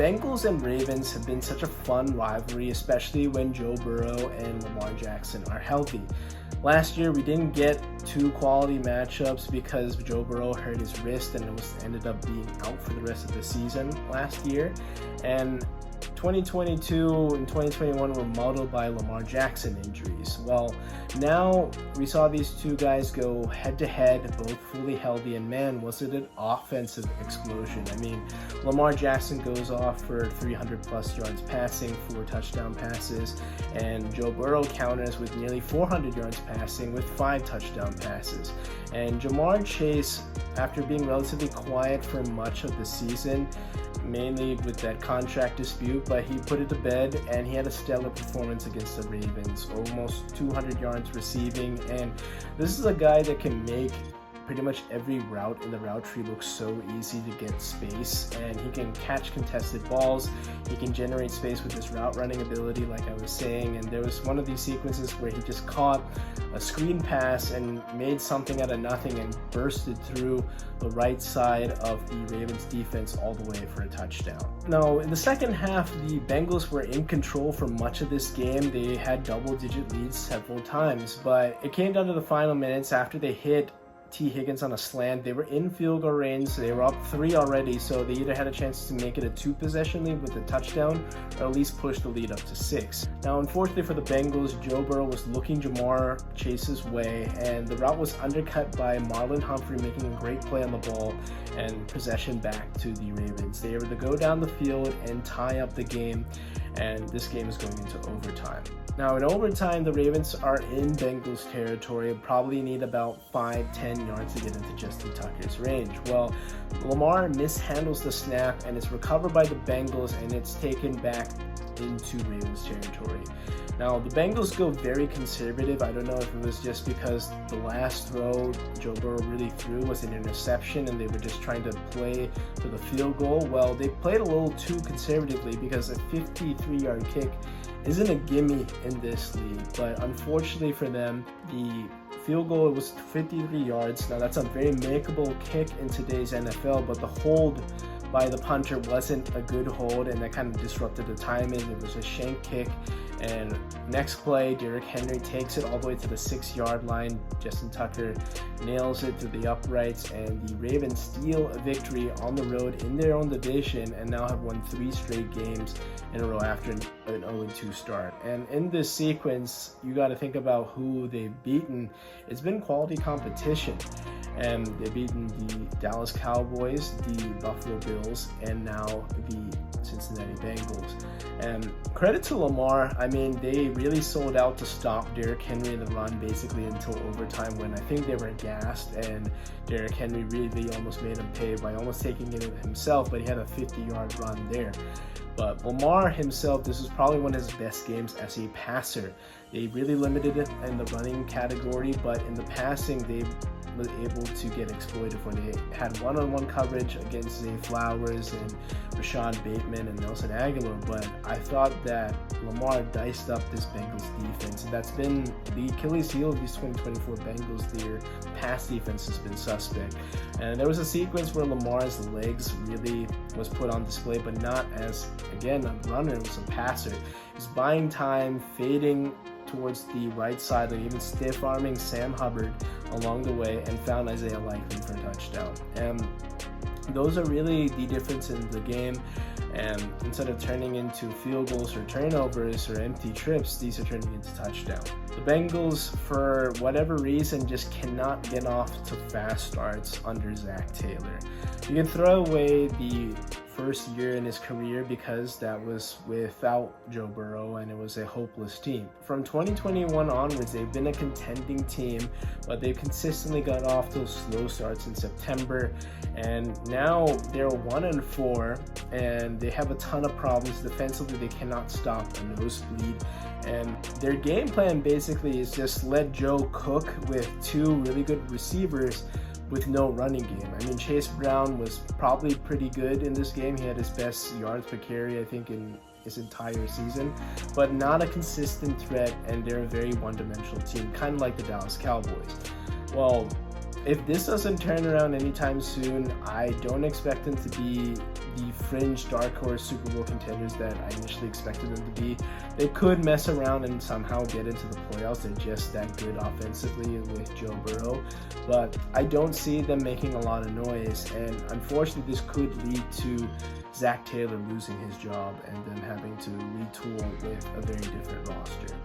Bengals and Ravens have been such a fun rivalry, especially when Joe Burrow and Lamar Jackson are healthy. Last year, we didn't get two quality matchups because Joe Burrow hurt his wrist and ended up being out for the rest of the season last year. And 2022 and 2021 were muddled by Lamar Jackson injuries. Well, now we saw these two guys go head to head, both fully healthy, and man, was it an offensive explosion. I mean, Lamar Jackson goes off for 300 plus yards passing, 4 touchdown passes, and Joe Burrow counters with nearly 400 yards passing with 5 touchdown passes. And Ja'Marr Chase, after being relatively quiet for much of the season, mainly with that contract dispute, but he put it to bed and he had a stellar performance against the Ravens, almost 200 yards receiving. And this is a guy that can make pretty much every route in the route tree looks so easy to get space, and he can catch contested balls. He can generate space with his route running ability, like I was saying. And there was one of these sequences where he just caught a screen pass and made something out of nothing and bursted through the right side of the Ravens defense all the way for a touchdown. Now, in the second half, the Bengals were in control for much of this game. They had double-digit leads several times, but it came down to the final minutes after they hit T. Higgins on a slant. They were in field goal range, so they were up 3 already, so they either had a chance to make it a 2-possession lead with a touchdown or at least push the lead up to 6. Now, unfortunately for the Bengals, Joe Burrow was looking Ja'Marr Chase's way, and the route was undercut by Marlon Humphrey making a great play on the ball and possession back to the Ravens. They were to go down the field and tie up the game, and this game is going into overtime. Now, in overtime, the Ravens are in Bengals territory and probably need about 5-10 yards to get into Justin Tucker's range. Well, Lamar mishandles the snap and it's recovered by the Bengals, and it's taken back into Ravens territory. Now, the Bengals go very conservative. I don't know if it was just because the last throw Joe Burrow really threw was an interception and they were just trying to play for the field goal. Well, they played a little too conservatively because a 53-yard kick isn't a gimme in this league. But unfortunately for them, the field goal was 53 yards. Now, that's a very makeable kick in today's NFL, but the hold by the punter wasn't a good hold, and that kind of disrupted the timing. It was a shank kick, and next play, Derrick Henry takes it all the way to the 6-yard line. Justin Tucker nails it through the uprights, and the Ravens steal a victory on the road in their own division and now have won 3 straight games in a row after an 0-2 start. And in this sequence, you got to think about who they've beaten. It's been quality competition. And they've beaten the Dallas Cowboys, the Buffalo Bills, and now the Cincinnati Bengals. And credit to Lamar, I mean, they really sold out to stop Derrick Henry in the run basically until overtime, when I think they were gassed, and Derrick Henry really almost made him pay by almost taking it himself, but he had a 50-yard run there. But Lamar himself, this was probably one of his best games as a passer. They really limited it in the running category, but in the passing, they were able to get exploited when they had one-on-one coverage against Zay Flowers and Rashad Bateman and Nelson Aguilar. But I thought that Lamar diced up this Bengals defense, and that's been the Achilles heel of these 2024 Bengals. Their pass defense has been suspect. And there was a sequence where Lamar's legs really was put on display, but not as, again, a runner, it was a passer. He's buying time, fading towards the right side, and even stiff-arming Sam Hubbard along the way, and found Isaiah Likely for a touchdown. And those are really the difference in the game. And instead of turning into field goals or turnovers or empty trips, these are turning into touchdowns. The Bengals, for whatever reason, just cannot get off to fast starts under Zach Taylor. You can throw away the first year in his career because that was without Joe Burrow and it was a hopeless team. From 2021 onwards, they've been a contending team, but they've consistently got off those slow starts in September, and now they're 1-4 and they have a ton of problems defensively. They cannot stop a nosebleed, and their game plan basically is just let Joe cook with 2 really good receivers with no running game. I mean, Chase Brown was probably pretty good in this game. He had his best yards per carry, I think, in his entire season, but not a consistent threat, and they're a very one-dimensional team, kind of like the Dallas Cowboys. Well, if this doesn't turn around anytime soon, I don't expect them to be the fringe dark horse Super Bowl contenders that I initially expected them to be. They could mess around and somehow get into the playoffs. They're just that good offensively with Joe Burrow. But I don't see them making a lot of noise, and unfortunately this could lead to Zach Taylor losing his job and them having to retool with a very different roster.